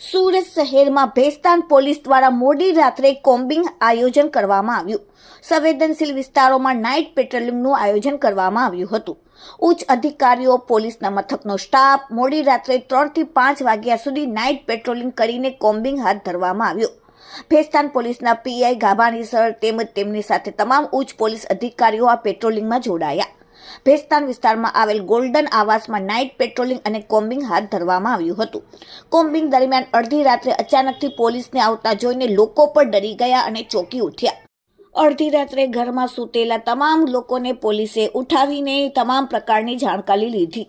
સુરત શહેરમાં ભેસ્તાન પોલીસ દ્વારા મોડી રાત્રે કોમ્બિંગ આયોજન કરવામાં આવ્યું. સંવેદનશીલ વિસ્તારોમાં નાઇટ પેટ્રોલિંગનું આયોજન કરવામાં આવ્યું હતું. ઉચ્ચ અધિકારીઓ, પોલીસના મથકનો સ્ટાફ મોડી રાત્રે 3 થી 5 વાગ્યા સુધી નાઇટ પેટ્રોલિંગ કરીને કોમ્બિંગ હાથ ધરવામાં આવ્યું. ભેસ્તાન પોલીસના પીઆઈ ગાભાણી સર તેમજ તેમની સાથે તમામ ઉચ્ચ પોલીસ અધિકારીઓ આ પેટ્રોલિંગમાં જોડાયા. ભેસ્તાન વિસ્તારમાં આવેલ ગોલ્ડન આવાસમાં નાઇટ પેટ્રોલિંગ અને કોમ્બિંગ હાથ ધરવામાં આવ્યું હતું. કોમ્બિંગ દરમિયાન અડધી રાત્રે અચાનકથી પોલીસને આવતા જોઈને લોકો પણ ડરી ગયા અને ચોંકી ઉઠ્યા. અડધી રાત્રે ઘરમાં સૂતેલા તમામ લોકોને પોલીસે ઉઠાવીને તમામ પ્રકારની જાણકારી લીધી.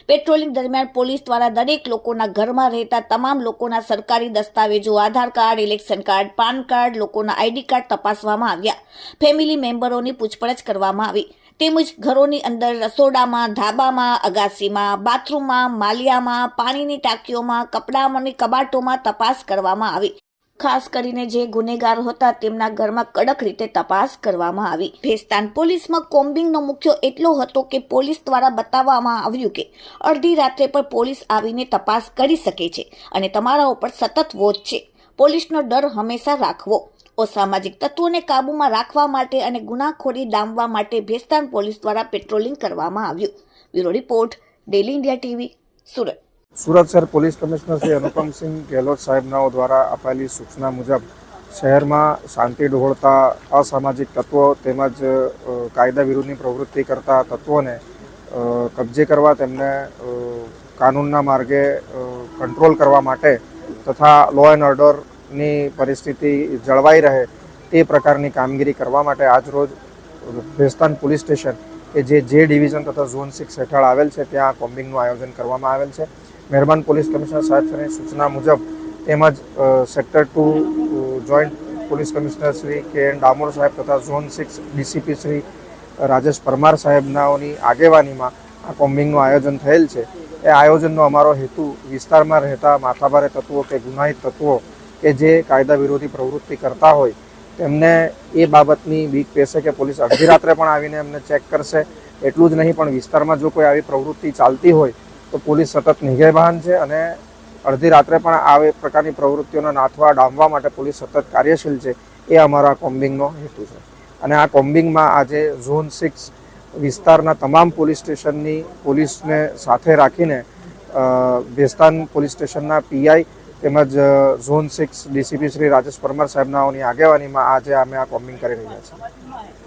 પેટ્રોલિંગ દરમિયાન પોલીસ દ્વારા દરેક લોકોના ઘરમાં રહેતા તમામ લોકોના સરકારી દસ્તાવેજો, Aadhaar card, election card, PAN card, લોકોના આઈડી કાર્ડ તપાસવામાં આવ્યા. ફેમિલી મેમ્બરોની પૂછપરછ કરવામાં આવી. તેમજ ઘરોની અંદર રસોડામાં, ધાબામાં, અગાસીમાં, બાથરૂમમાં, માલિયામાં, પાણીની ટાંકીઓમાં, કપડાંની કબાટોમાં તપાસ કરવામાં આવી. ખાસ કરીને જે ગુનેગાર હતા તેમના ઘરમાં કડક રીતે તપાસ કરવામાં આવી. ભેસ્તાન પોલીસમાં કોમ્બિંગનો મુખ્ય એટલો હતો કે પોલીસ દ્વારા બતાવવામાં આવ્યું કે અડધી રાત્રે પર પોલીસ આવીને તપાસ કરી શકે છે અને તમારા ઉપર સતત વોચ છે. પોલીસનો ડર હંમેશા રાખવો. અસામાજિક તત્વોને કાબૂમાં રાખવા માટે અને ગુનાખોરી ડામવા માટે ભેસ્તાન પોલીસ દ્વારા પેટ્રોલિંગ કરવામાં આવ્યું. Bureau report, daily India TV, Surat. Surat શહેર પોલીસ કમિશનર શ્રી અનુપમસિંહ ગેહલોત સાહેબનાઓ દ્વારા અપાયેલી સૂચના મુજબ શહેરમાં શાંતિ ડહોળતા અસામાજિક તત્વો તેમજ કાયદા વિરુદ્ધની પ્રવૃત્તિ કરતા તત્વોને કબજે કરવા, તેમને કાનૂનના માર્ગે કંટ્રોલ કરવા માટે તથા લો એન્ડ ઓર્ડરની પરિસ્થિતિ જળવાઈ રહે તે પ્રકારની કામગીરી કરવા માટે આજરોજ ભેસ્તાન પોલીસ સ્ટેશન કે જે ડિવિઝન તથા ઝોન 6 હેઠળ આવેલ છે ત્યાં કોમ્બિંગનું આયોજન કરવામાં આવેલ છે. મહેરબાન પોલીસ કમિશનર સાહેબની સૂચના મુજબ તેમજ sector 2 joint police commissioner Shri K N. Damor સાહેબ તથા ઝોન 6 ડીસીપી શ્રી રાજેશ પરમાર સાહેબનાઓની આગેવાનીમાં આ કોમ્બિંગનું આયોજન થયેલ છે. એ આયોજનનો અમારો હેતુ વિસ્તારમાં રહેતા માથાભારે તત્વો કે ગુનાહિત તત્વો કે જે કાયદા વિરોધી પ્રવૃત્તિ કરતા હોય તેમને એ બાબતની બીક પેશે કે પોલીસ અડધી રાત્રે પણ આવીને એમને ચેક કરશે. એટલું જ નહીં, પણ વિસ્તારમાં જો કોઈ આવી પ્રવૃત્તિ ચાલતી હોય તો પોલીસ સતત નિગેબાન છે અને અડધી રાત્રે પણ આવી પ્રકારની પ્રવૃત્તિઓને નાથવા ડામવા માટે પોલીસ સતત કાર્યશીલ છે. એ અમારા કોમ્બિંગનો હેતુ છે. અને આ કોમ્બિંગમાં આજે ઝોન 6 વિસ્તારના તમામ પોલીસ સ્ટેશનની પોલીસને સાથે રાખીને ભેસ્તાન પોલીસ સ્ટેશનના પીઆઈ તેમજ ઝોન 6 ડીસીપી શ્રી રાજેશ પરમાર સાહેબનાઓની આગેવાનીમાં આજે અમે આ કોમ્બિંગ કરી રહ્યા છીએ.